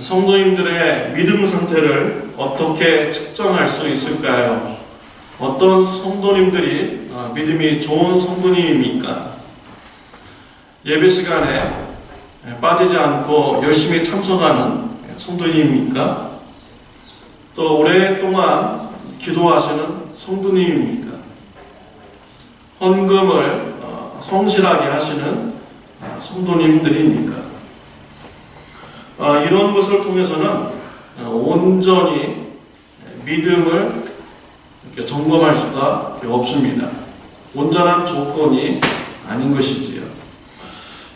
성도님들의 믿음 상태를 어떻게 측정할 수 있을까요? 어떤 성도님들이 믿음이 좋은 성도님입니까? 예배 시간에 빠지지 않고 열심히 참석하는 성도님입니까? 또 오랫동안 기도하시는 성도님입니까? 헌금을 성실하게 하시는 성도님들입니까? 이런 것을 통해서는 온전히 믿음을 이렇게 점검할 수가 없습니다. 온전한 조건이 아닌 것이지요.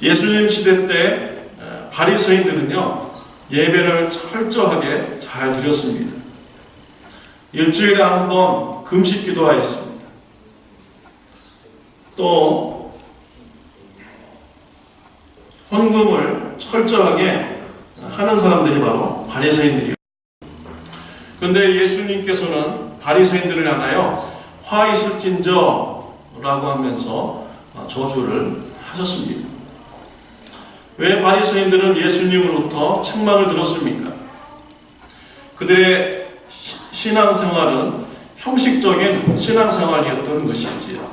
예수님 시대 때 바리새인들은요, 예배를 철저하게 잘 드렸습니다. 일주일에 한 번 금식 기도하였습니다. 또 헌금을 철저하게 하는 사람들이 바로 바리새인들이요. 그런데 예수님께서는 바리새인들을 향하여 화 있을진저 라고 하면서 저주를 하셨습니다. 왜 바리새인들은 예수님으로부터 책망을 들었습니까? 그들의 신앙생활은 형식적인 신앙생활이었던 것이지요.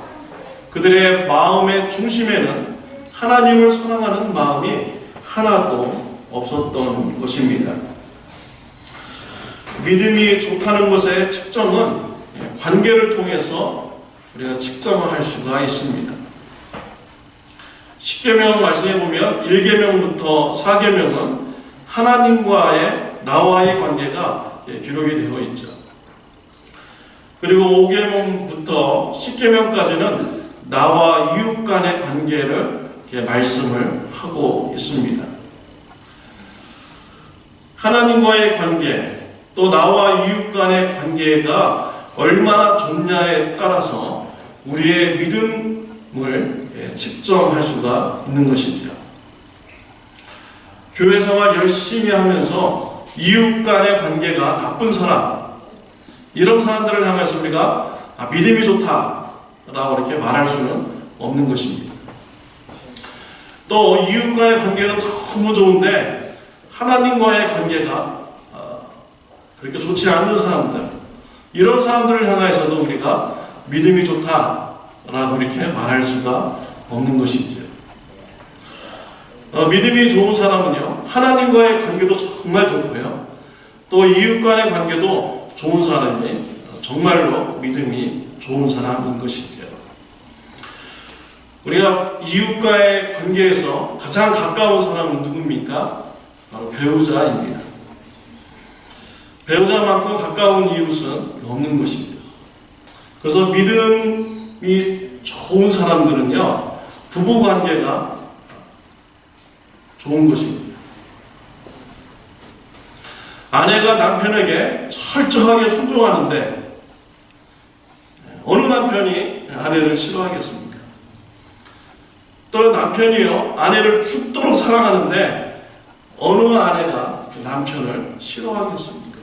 그들의 마음의 중심에는 하나님을 사랑하는 마음이 하나도 없었던 것입니다. 믿음이 좋다는 것의 측정은 관계를 통해서 우리가 측정을 할 수가 있습니다. 10계명 말씀해 보면 1계명부터 4계명은 하나님과의 나와의 관계가 기록이 되어 있죠. 그리고 5계명부터 10계명까지는 나와 이웃 간의 관계를 말씀을 하고 있습니다. 하나님과의 관계, 또 나와 이웃 간의 관계가 얼마나 좋냐에 따라서 우리의 믿음을 측정할 수가 있는 것이지요. 교회 생활 열심히 하면서 이웃 간의 관계가 나쁜 사람, 이런 사람들을 향해서 우리가 믿음이 좋다라고 이렇게 말할 수는 없는 것입니다. 또 이웃 간의 관계는 너무 좋은데 하나님과의 관계가 그렇게 좋지 않은 사람들, 이런 사람들을 향해서도 우리가 믿음이 좋다라고 이렇게 말할 수가 없는 것이죠. 믿음이 좋은 사람은요, 하나님과의 관계도 정말 좋고요, 또 이웃 간의 관계도 좋은 사람이 정말로 믿음이 좋은 사람인 것이죠. 우리가 이웃과의 관계에서 가장 가까운 사람은 누굽니까? 바로 배우자입니다. 배우자만큼 가까운 이웃은 없는 것이죠. 그래서 믿음이 좋은 사람들은요, 부부관계가 좋은 것입니다. 아내가 남편에게 철저하게 순종하는데 어느 남편이 아내를 싫어하겠습니까? 또 남편이요, 아내를 죽도록 사랑하는데 어느 아내가 남편을 싫어하겠습니까?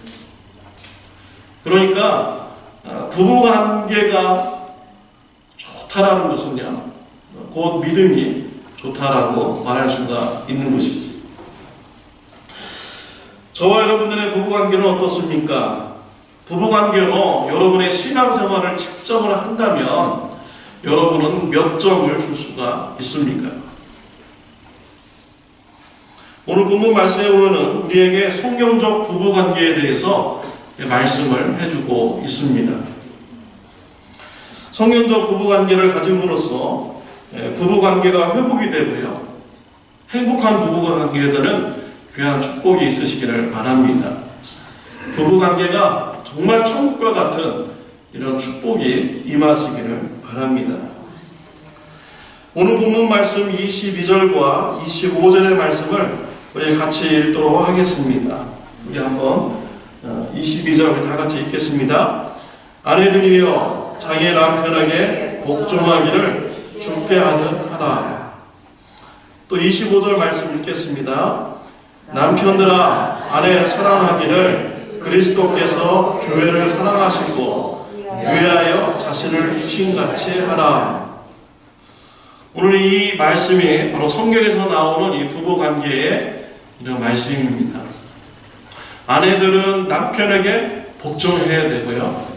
그러니까 부부관계가 좋다라는 것은요, 곧 믿음이 좋다라고 말할 수가 있는 것이지. 저와 여러분들의 부부관계는 어떻습니까? 부부관계로 여러분의 신앙생활을 측정을 한다면 여러분은 몇 점을 줄 수가 있습니까? 오늘 본문 말씀에 보면 우리에게 성경적 부부관계에 대해서 말씀을 해주고 있습니다. 성경적 부부관계를 가짐으로써 부부관계가 회복이 되고요, 행복한 부부관계들은 귀한 축복이 있으시기를 바랍니다. 부부관계가 정말 천국과 같은 이런 축복이 임하시기를 바랍니다. 오늘 본문 말씀 22절과 25절의 말씀을 우리 같이 읽도록 하겠습니다. 우리 한번 22절 우리 다 같이 읽겠습니다. 아내들이여 자기 남편에게 복종하기를 주께하듯 하라. 또 25절 말씀 읽겠습니다. 남편들아 아내 사랑하기를 그리스도께서 교회를 사랑하시고 위하여 자신을 주신같이 하라. 오늘 이 말씀이 바로 성경에서 나오는 이 부부관계의 이런 말씀입니다. 아내들은 남편에게 복종해야 되고요.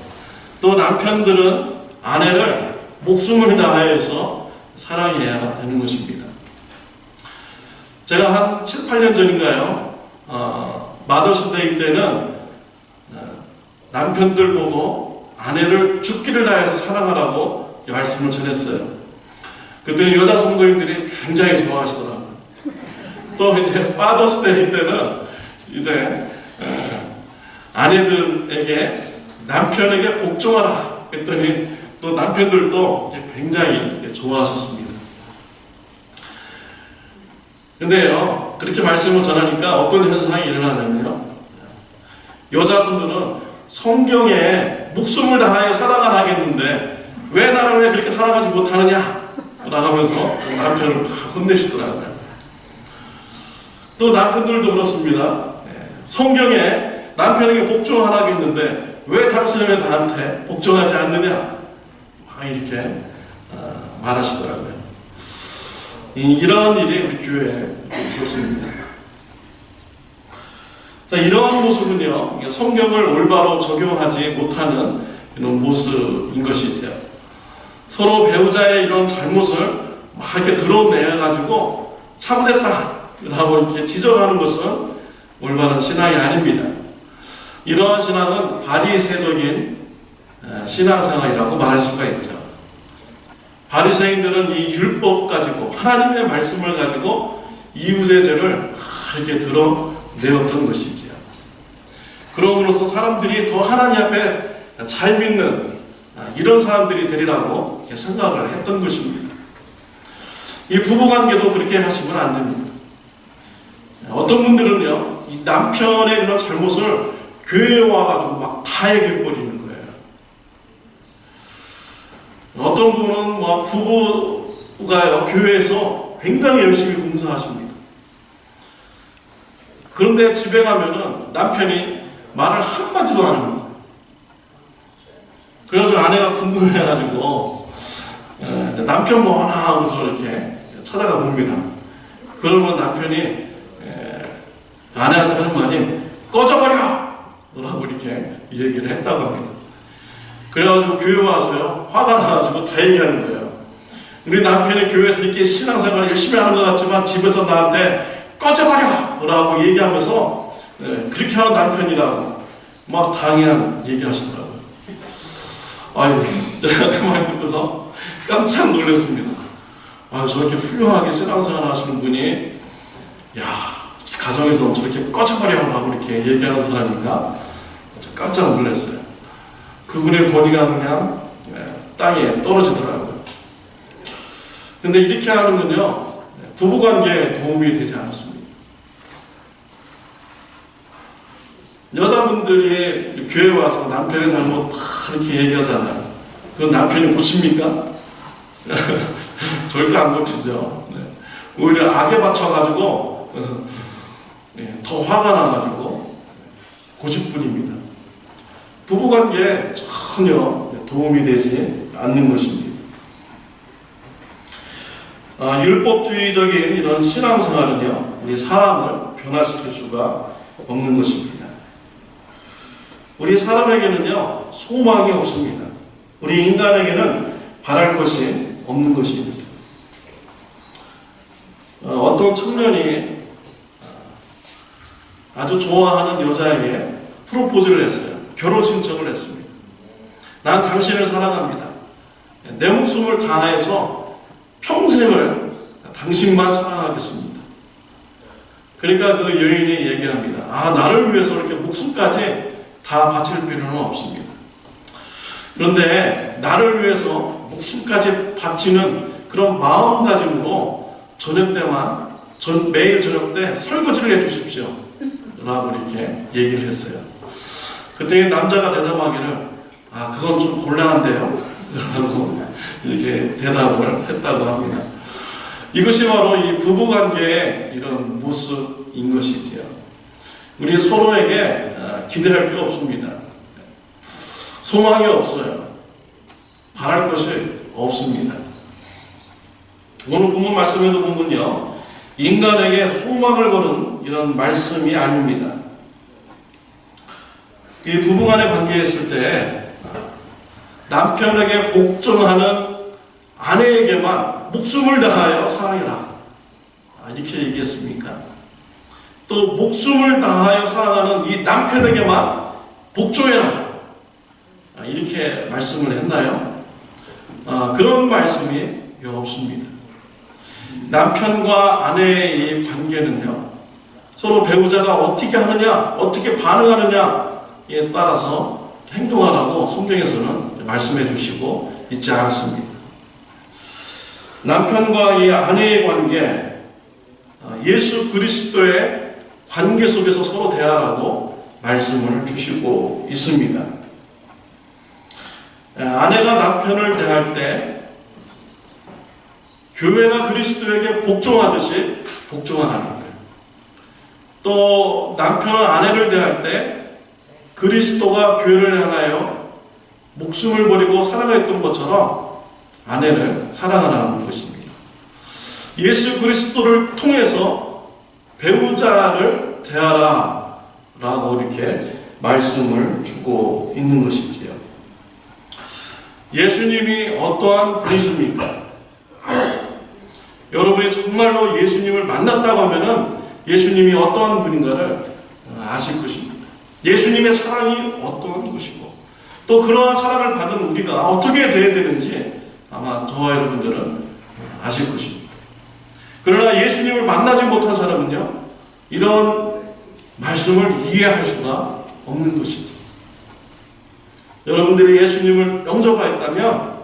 또 남편들은 아내를 목숨을 다하여서 사랑해야 되는 것입니다. 제가 한 7, 8년 전인가요? 마더스데이 때는 남편들 보고 아내를 죽기를 다해서 사랑하라고 말씀을 전했어요. 그때 여자 성도님들이 굉장히 좋아하시더라고요. 또 이제 파더스데이 때는 이제 아내들에게 남편에게 복종하라 했더니 또 남편들도 굉장히 좋아하셨습니다. 근데요, 그렇게 말씀을 전하니까 어떤 현상이 일어나냐면요, 여자분들은 성경에 목숨을 다하여 사랑을 하겠는데 왜 나를 왜 그렇게 사랑하지 못하느냐 라고 하면서 남편을 혼내시더라고요. 또 남편들도 그렇습니다. 성경에 남편에게 복종하라겠는데 왜 당신은 왜 나한테 복종하지 않느냐 막 이렇게 말하시더라고요. 이런 일이 우리 교회에 있었습니다. 자, 이러한 모습은요, 성경을 올바로 적용하지 못하는 이런 모습인 것이죠. 서로 배우자의 이런 잘못을 막 이렇게 드러내가지고 잘못했다 라고 이렇게 지적하는 것은 올바른 신앙이 아닙니다. 이러한 신앙은 바리새적인 신앙생활이라고 말할 수가 있죠. 바리새인들은 이 율법 가지고 하나님의 말씀을 가지고 이웃의 죄를 이렇게 드러내었던 것이지요. 그럼으로써 사람들이 더 하나님 앞에 잘 믿는 이런 사람들이 되리라고 생각을 했던 것입니다. 이 부부관계도 그렇게 하시면 안 됩니다. 어떤 분들은요, 이 남편의 이런 잘못을 교회에 와가지고 막 다 얘기해버리는 거예요. 어떤 분은 뭐 부부가요, 교회에서 굉장히 열심히 봉사하십니다. 그런데 집에 가면은 남편이 말을 한마디도 안 합니다. 그래가지고 아내가 궁금해가지고 남편 뭐하나 하면서 이렇게 찾아가 봅니다. 그러면 남편이 아내한테 하는 말이 꺼져버려! 라고 이렇게 얘기를 했다고 합니다. 그래가지고 교회 와서요, 화가 나가지고 다 얘기하는 거예요. 우리 남편이 교회에서 이렇게 신앙생활을 열심히 하는 것 같지만 집에서 나한테 꺼져버려! 라고 얘기하면서 그렇게 하는 남편이라고 막 당연 얘기하시더라고요. 아유, 제가 그 말 듣고서 깜짝 놀랐습니다. 아유, 저렇게 훌륭하게 신앙생활 하시는 분이, 야, 가정에서 저렇게 꺼져버려! 라고 이렇게 얘기하는 사람인가? 깜짝 놀랐어요. 그분의 권위가 그냥 땅에 떨어지더라고요. 근데 이렇게 하는군요, 부부관계에 도움이 되지 않습니다. 여자분들이 교회 와서 남편의 잘못 다 이렇게 얘기하잖아요. 그건 남편이 고칩니까? 절대 안 고치죠. 오히려 악에 받쳐가지고 더 화가 나가지고 고집 뿐입니다. 부부관계에 전혀 도움이 되지 않는 것입니다. 율법주의적인 이런 신앙생활은요, 우리 사람을 변화시킬 수가 없는 것입니다. 우리 사람에게는요, 소망이 없습니다. 우리 인간에게는 바랄 것이 없는 것입니다. 어떤 청년이 아주 좋아하는 여자에게 프로포즈를 했어요. 결혼 신청을 했습니다. 난 당신을 사랑합니다. 내 목숨을 다해서 평생을 당신만 사랑하겠습니다. 그러니까 그 여인이 얘기합니다. 나를 위해서 이렇게 목숨까지 다 바칠 필요는 없습니다. 그런데 나를 위해서 목숨까지 바치는 그런 마음가짐으로 매일 저녁 때 설거지를 해주십시오. 라고 이렇게 얘기를 했어요. 그때 남자가 대답하기를, 그건 좀 곤란한데요? 라고 이렇게 대답을 했다고 합니다. 이것이 바로 이 부부관계의 이런 모습인 것이지요. 우리 서로에게 기대할 필요 없습니다. 소망이 없어요. 바랄 것이 없습니다. 오늘 본문 말씀에도 보면요, 인간에게 소망을 거는 이런 말씀이 아닙니다. 이 부부간의 관계에 있을 때 남편에게 복종하는 아내에게만 목숨을 다하여 사랑해라. 이렇게 얘기했습니까? 또 목숨을 다하여 사랑하는 이 남편에게만 복종해라. 이렇게 말씀을 했나요? 그런 말씀이 없습니다. 남편과 아내의 이 관계는요, 서로 배우자가 어떻게 하느냐, 어떻게 반응하느냐에 따라서 행동하라고 성경에서는 말씀해 주시고 있지 않습니다. 남편과 이 아내의 관계, 예수 그리스도의 관계 속에서 서로 대하라고 말씀을 주시고 있습니다. 아내가 남편을 대할 때 교회가 그리스도에게 복종하듯이 복종하라는 거예요. 또 남편은 아내를 대할 때 그리스도가 교회를 향하여 목숨을 버리고 사랑했던 것처럼 아내를 사랑하라는 것입니다. 예수 그리스도를 통해서 배우자를 대하라 라고 이렇게 말씀을 주고 있는 것이지요. 예수님이 어떠한 분이십니까? 여러분이 정말로 예수님을 만났다고 하면은 예수님이 어떠한 분인가를 아실 것입니다. 예수님의 사랑이 어떠한 것이고 또 그러한 사랑을 받은 우리가 어떻게 되어야 되는지 아마 저와 여러분들은 아실 것입니다. 그러나 예수님을 만나지 못한 사람은요, 이런 말씀을 이해할 수가 없는 것이죠. 여러분들이 예수님을 영접하였다면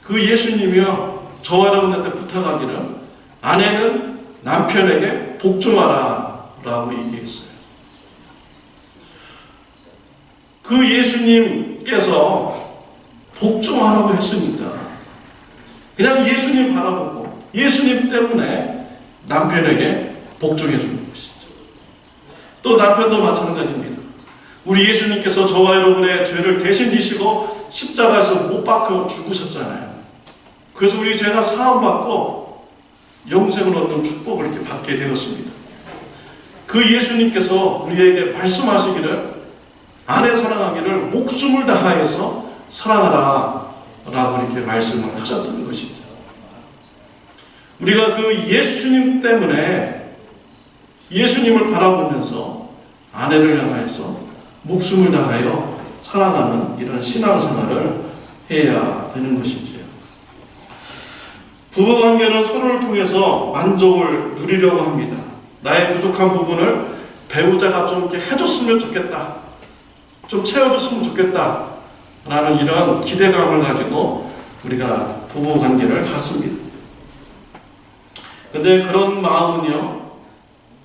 그 예수님이요, 저와 여러분한테 부탁하기를 아내는 남편에게 복종하라 라고 얘기했어요. 그 예수님께서 복종하라고 했으니까 그냥 예수님 바라보고 예수님 때문에 남편에게 복종해 주는 것이죠. 또 남편도 마찬가지입니다. 우리 예수님께서 저와 여러분의 죄를 대신 지시고 십자가에서 못 박혀 죽으셨잖아요. 그래서 우리 죄가 사함받고 영생을 얻는 축복을 이렇게 받게 되었습니다. 그 예수님께서 우리에게 말씀하시기를 아내 사랑하기를 목숨을 다하여서 사랑하라 라고 이렇게 말씀을 하셨던 것이죠. 우리가 그 예수님 때문에 예수님을 바라보면서 아내를 향하여서 목숨을 다하여 사랑하는 이런 신앙생활을 해야 되는 것이지요. 부부관계는 서로를 통해서 만족을 누리려고 합니다. 나의 부족한 부분을 배우자가 좀 이렇게 해줬으면 좋겠다, 좀 채워줬으면 좋겠다 라는 이런 기대감을 가지고 우리가 부부관계를 갖습니다. 근데 그런 마음은요,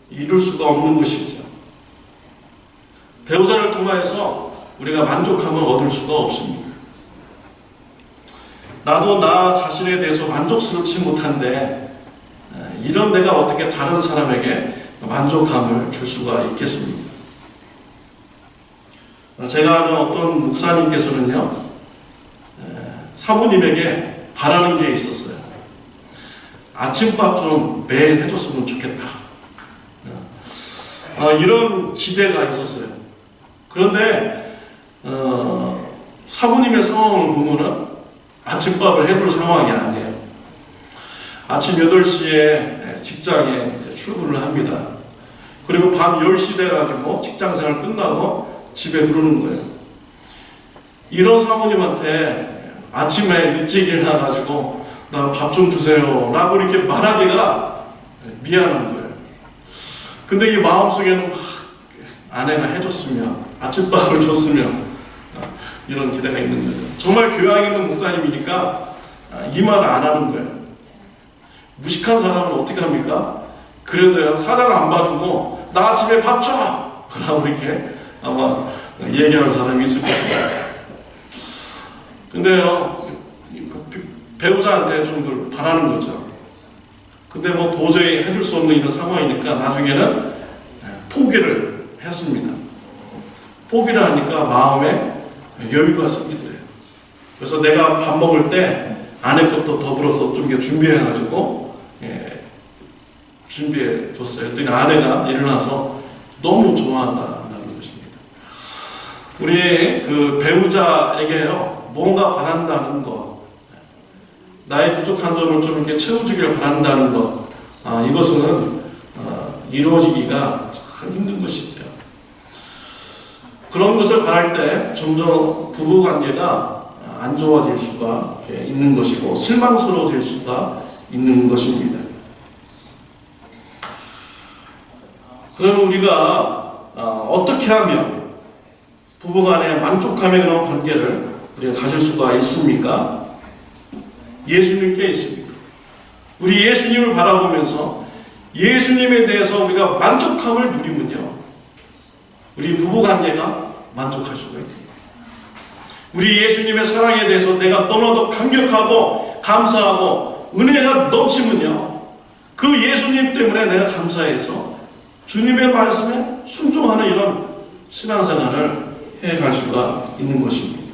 이룰 수가 없는 것이죠. 배우자를 통해서 우리가 만족함을 얻을 수가 없습니다. 나도 나 자신에 대해서 만족스럽지 못한데 이런 내가 어떻게 다른 사람에게 만족감을 줄 수가 있겠습니까? 제가 아는 어떤 목사님께서는요, 사모님에게 바라는 게 있었어요. 아침밥 좀 매일 해줬으면 좋겠다. 이런 기대가 있었어요. 그런데 사모님의 상황을 보면은 아침밥을 해줄 상황이 아니에요. 아침 8시에 직장에 출근을 합니다. 그리고 밤 10시 돼가지고 직장생활 끝나고 집에 들어오는 거예요. 이런 사모님한테 아침에 일찍 일어나가지고 나 밥 좀 주세요 라고 이렇게 말하기가 미안한 거예요. 근데 이 마음속에는 아내가 해줬으면, 아침밥을 줬으면 이런 기대가 있는 거죠. 정말 교양 있는 목사님이니까 이 말을 안 하는 거예요. 무식한 사람은 어떻게 합니까? 그래도요, 사장 안 봐주고 나 아침에 밥 줘! 라고 이렇게 아마 얘기하는 사람이 있을 것입니다. 근데요, 배우자한테 좀 그걸 바라는 거죠. 근데 뭐 도저히 해줄 수 없는 이런 상황이니까 나중에는 포기를 했습니다. 포기를 하니까 마음에 여유가 생기더래요. 그래서 내가 밥 먹을 때 아내 것도 더불어서 좀 준비해가지고 준비해 줬어요. 그랬더니 아내가 일어나서 너무 좋아한다는 것입니다. 우리 그 배우자에게요, 뭔가 바란다는 것, 나의 부족한 점을 좀 이렇게 채워주기를 바란다는 것, 이것은 이루어지기가 참 힘든 것이죠. 그런 것을 바랄 때 점점 부부 관계가 안 좋아질 수가 있는 것이고 실망스러워질 수가 있는 것입니다. 그러면 우리가 어떻게 하면 부부간에 만족함의 그런 관계를 우리가 가질 수가 있습니까? 예수님께 있습니다. 우리 예수님을 바라보면서 예수님에 대해서 우리가 만족함을 누리면요, 우리 부부관계가 만족할 수가 있습니다. 우리 예수님의 사랑에 대해서 내가 너무나도 감격하고 감사하고 은혜가 넘치면요, 그 예수님 때문에 내가 감사해서 주님의 말씀에 순종하는 이런 신앙생활을 해갈 수가 있는 것입니다.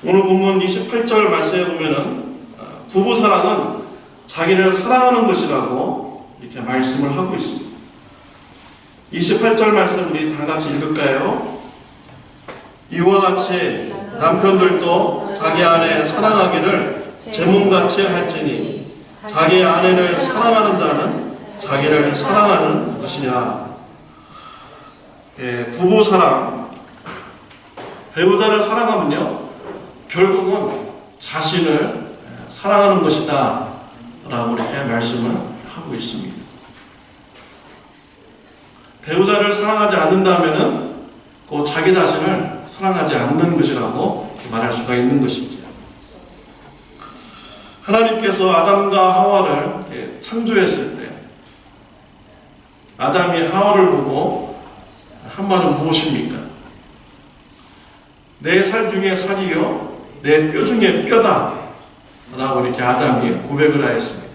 오늘 본문 28절 말씀에 보면은 부부사랑은 자기를 사랑하는 것이라고 이렇게 말씀을 하고 있습니다. 28절 말씀 우리 다 같이 읽을까요? 이와 같이 남편들도 자기 아내 사랑하기를 제 몸같이 할지니 자기 아내를 사랑하는 자는 자기를 사랑하는 것이냐. 부부사랑, 배우자를 사랑하면요, 결국은 자신을 사랑하는 것이다 라고 이렇게 말씀을 하고 있습니다. 배우자를 사랑하지 않는다면은 그 자기 자신을 사랑하지 않는 것이라고 말할 수가 있는 것이죠. 하나님께서 아담과 하와를 창조했을 때 아담이 하와를 보고 한 말은 무엇입니까? 내 살 중에 살이요 내 뼈 중에 뼈다 라고 이렇게 아담이 고백을 하였습니다.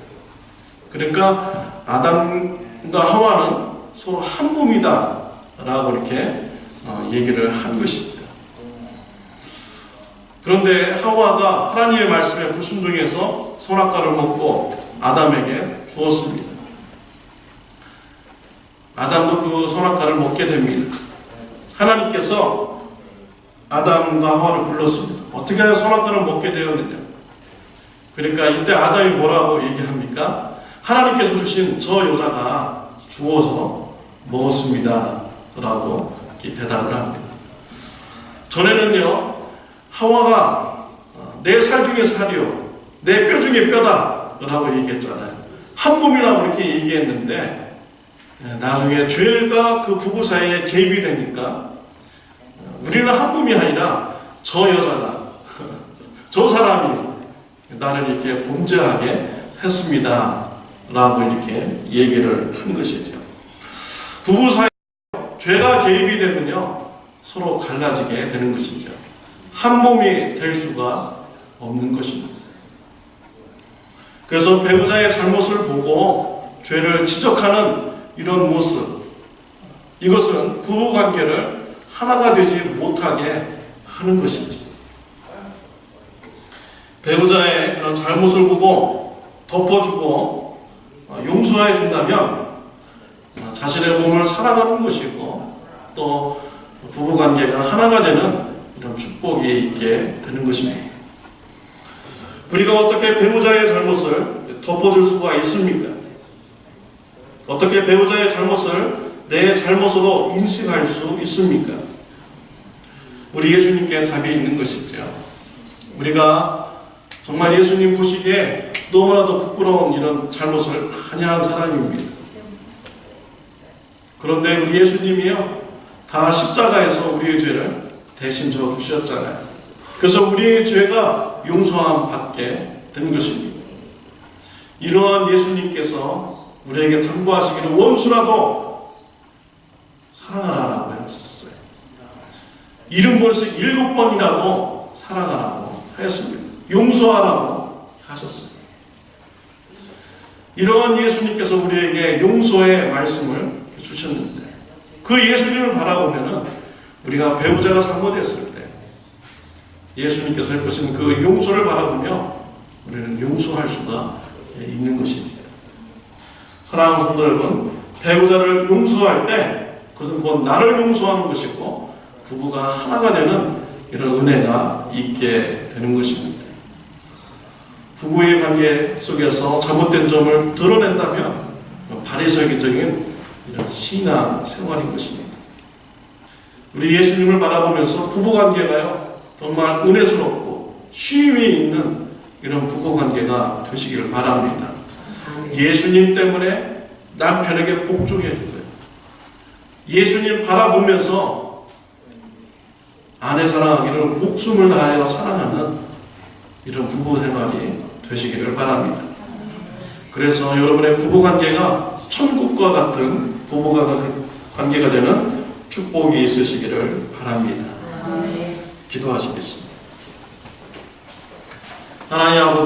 그러니까 아담과 하와는 서로 한 몸이다 라고 이렇게 얘기를 한 것이죠. 그런데 하와가 하나님의 말씀에 불순종해서 선악과를 먹고 아담에게 주었습니다. 아담도 그 선악과를 먹게 됩니다. 하나님께서 아담과 하와를 불렀습니다. 어떻게 해야 선악과를 먹게 되었느냐? 그러니까 이때 아담이 뭐라고 얘기합니까? 하나님께서 주신 저 여자가 주워서 먹었습니다 라고 대답을 합니다. 전에는요, 하와가 내 살 중에 살이요 내 뼈 중에 뼈다 라고 얘기했잖아요. 한 몸이라고 이렇게 얘기했는데 나중에 죄가 그 부부 사이에 개입이 되니까 우리는 한 몸이 아니라 저 여자가 저 사람이 나를 이렇게 범죄하게 했습니다 라고 이렇게 얘기를 한 것이죠. 부부 사이에 죄가 개입이 되면요 서로 갈라지게 되는 것이죠. 한 몸이 될 수가 없는 것입니다. 그래서 배우자의 잘못을 보고 죄를 지적하는 이런 모습, 이것은 부부관계를 하나가 되지 못하게 하는 것이죠. 배우자의 그런 잘못을 보고 덮어주고 용서해 준다면 자신의 몸을 사랑하는 것이고 또 부부관계가 하나가 되는 이런 축복이 있게 되는 것입니다. 우리가 어떻게 배우자의 잘못을 덮어줄 수가 있습니까? 어떻게 배우자의 잘못을 내 잘못으로 인식할 수 있습니까? 우리 예수님께 답이 있는 것이죠. 우리가 정말 예수님 보시기에 너무나도 부끄러운 이런 잘못을 많이 한 사람입니다. 그런데 우리 예수님이요, 다 십자가에서 우리의 죄를 대신 져 주셨잖아요. 그래서 우리의 죄가 용서함 받게 된 것입니다. 이러한 예수님께서 우리에게 당부하시기를 원수라도 사랑하라고 하셨어요. 70번씩 7번이라도 사랑하라고 하였습니다. 용서하라고 하셨어요. 이러한 예수님께서 우리에게 용서의 말씀을 주셨는데 그 예수님을 바라보면은 우리가 배우자가 잘못했을 때 예수님께서 해보신 그 용서를 바라보며 우리는 용서할 수가 있는 것입니다. 사랑하는 성도 여러분, 배우자를 용서할 때 그것은 곧 나를 용서하는 것이고 부부가 하나가 되는 이런 은혜가 있게 되는 것입니다. 부부의 관계 속에서 잘못된 점을 드러낸다면 바리새인적인 이런 신앙 생활인 것입니다. 우리 예수님을 바라보면서 부부관계가요 정말 은혜스럽고 쉼이 있는 이런 부부관계가 되시기를 바랍니다. 예수님 때문에 남편에게 복종해 주고요. 예수님 바라보면서 아내 사랑하기를 목숨을 다하여 사랑하는 이런 부부 생활이 되시기를 바랍니다. 그래서 여러분의 부부관계가 천국과 같은 부부관계가 되는 축복이 있으시기를 바랍니다. 기도하시겠습니다. 하나님 아버지